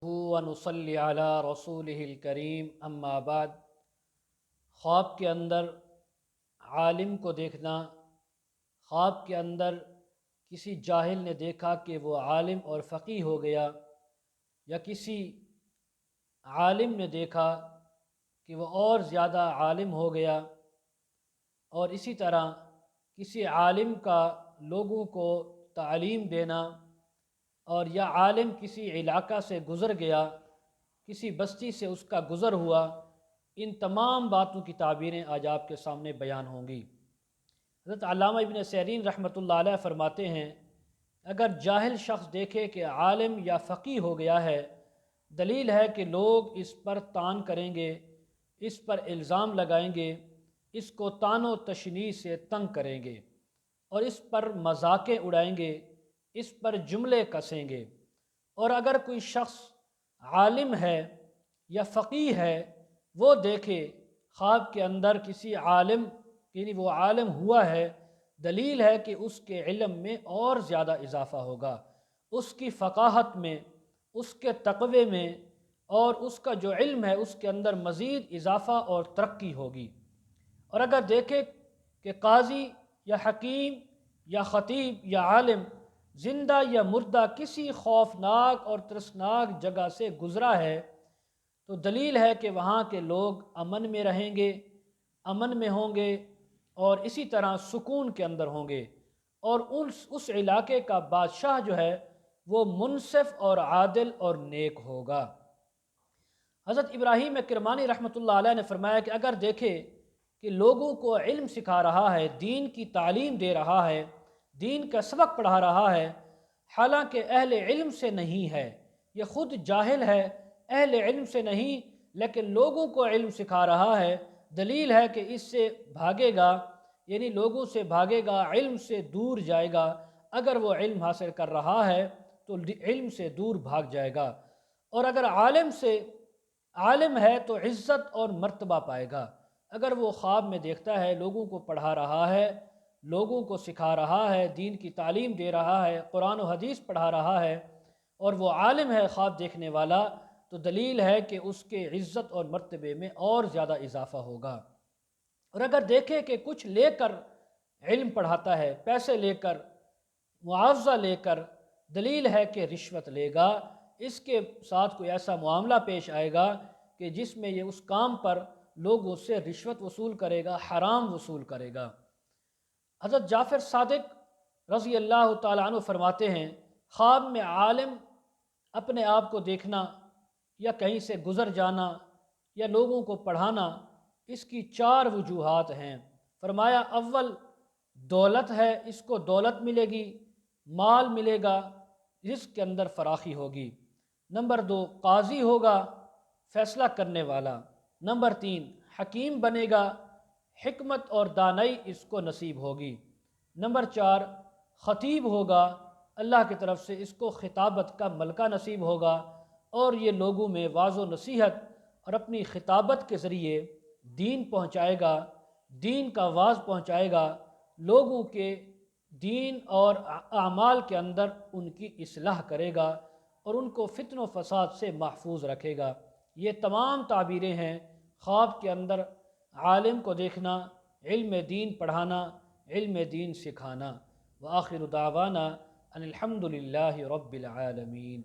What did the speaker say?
ونصلی علی رسولہ الکریم اما بعد۔ خواب کے اندر عالم کو دیکھنا، خواب کے اندر کسی جاہل نے دیکھا کہ وہ عالم اور فقیہ ہو گیا، یا کسی عالم نے دیکھا کہ وہ اور زیادہ عالم ہو گیا، اور اسی طرح کسی عالم کا لوگوں کو تعلیم دینا، اور یا عالم کسی علاقہ سے گزر گیا، کسی بستی سے اس کا گزر ہوا، ان تمام باتوں کی تعبیریں آج آپ کے سامنے بیان ہوں گی۔ حضرت علامہ ابن سیرین رحمۃ اللہ علیہ فرماتے ہیں، اگر جاہل شخص دیکھے کہ عالم یا فقیہ ہو گیا ہے، دلیل ہے کہ لوگ اس پر طعن کریں گے، اس پر الزام لگائیں گے، اس کو طعن و تشنیع سے تنگ کریں گے، اور اس پر مذاقیں اڑائیں گے، اس پر جملے کسیں گے۔ اور اگر کوئی شخص عالم ہے یا فقیہ ہے، وہ دیکھے خواب کے اندر کسی عالم، یعنی وہ عالم ہوا ہے، دلیل ہے کہ اس کے علم میں اور زیادہ اضافہ ہوگا، اس کی فقاہت میں، اس کے تقوی میں، اور اس کا جو علم ہے اس کے اندر مزید اضافہ اور ترقی ہوگی۔ اور اگر دیکھے کہ قاضی یا حکیم یا خطیب یا عالم زندہ یا مردہ کسی خوفناک اور ترسناک جگہ سے گزرا ہے، تو دلیل ہے کہ وہاں کے لوگ امن میں رہیں گے، امن میں ہوں گے، اور اسی طرح سکون کے اندر ہوں گے، اور اس علاقے کا بادشاہ جو ہے وہ منصف اور عادل اور نیک ہوگا۔ حضرت ابراہیم کرمانی رحمۃ اللہ علیہ نے فرمایا کہ اگر دیکھے کہ لوگوں کو علم سکھا رہا ہے، دین کی تعلیم دے رہا ہے، دین کا سبق پڑھا رہا ہے، حالانکہ اہل علم سے نہیں ہے، یہ خود جاہل ہے، اہل علم سے نہیں، لیکن لوگوں کو علم سکھا رہا ہے، دلیل ہے کہ اس سے بھاگے گا، یعنی لوگوں سے بھاگے گا، علم سے دور جائے گا۔ اگر وہ علم حاصل کر رہا ہے تو علم سے دور بھاگ جائے گا، اور اگر عالم ہے تو عزت اور مرتبہ پائے گا۔ اگر وہ خواب میں دیکھتا ہے لوگوں کو پڑھا رہا ہے، لوگوں کو سکھا رہا ہے، دین کی تعلیم دے رہا ہے، قرآن و حدیث پڑھا رہا ہے، اور وہ عالم ہے خواب دیکھنے والا، تو دلیل ہے کہ اس کے عزت اور مرتبے میں اور زیادہ اضافہ ہوگا۔ اور اگر دیکھے کہ کچھ لے کر علم پڑھاتا ہے، پیسے لے کر، معاوضہ لے کر، دلیل ہے کہ رشوت لے گا، اس کے ساتھ کوئی ایسا معاملہ پیش آئے گا کہ جس میں یہ اس کام پر لوگوں سے رشوت وصول کرے گا، حرام وصول کرے گا۔ حضرت جعفر صادق رضی اللہ تعالیٰ عنہ فرماتے ہیں، خواب میں عالم اپنے آپ کو دیکھنا، یا کہیں سے گزر جانا، یا لوگوں کو پڑھانا، اس کی 4 وجوہات ہیں۔ فرمایا اول دولت ہے، اس کو دولت ملے گی، مال ملے گا، رزق کے اندر فراخی ہوگی۔ نمبر 2 قاضی ہوگا، فیصلہ کرنے والا۔ نمبر 3 حکیم بنے گا، حکمت اور دانائی اس کو نصیب ہوگی۔ نمبر 4 خطیب ہوگا، اللہ کی طرف سے اس کو خطابت کا ملکہ نصیب ہوگا، اور یہ لوگوں میں واعظ و نصیحت اور اپنی خطابت کے ذریعے دین پہنچائے گا، دین کا واعظ پہنچائے گا، لوگوں کے دین اور اعمال کے اندر ان کی اصلاح کرے گا، اور ان کو فتن و فساد سے محفوظ رکھے گا۔ یہ تمام تعبیریں ہیں خواب کے اندر عالم کو دیکھنا، علم دین پڑھانا، علم دین سکھانا۔ وآخر دعوانا ان الحمد للہ رب العالمین۔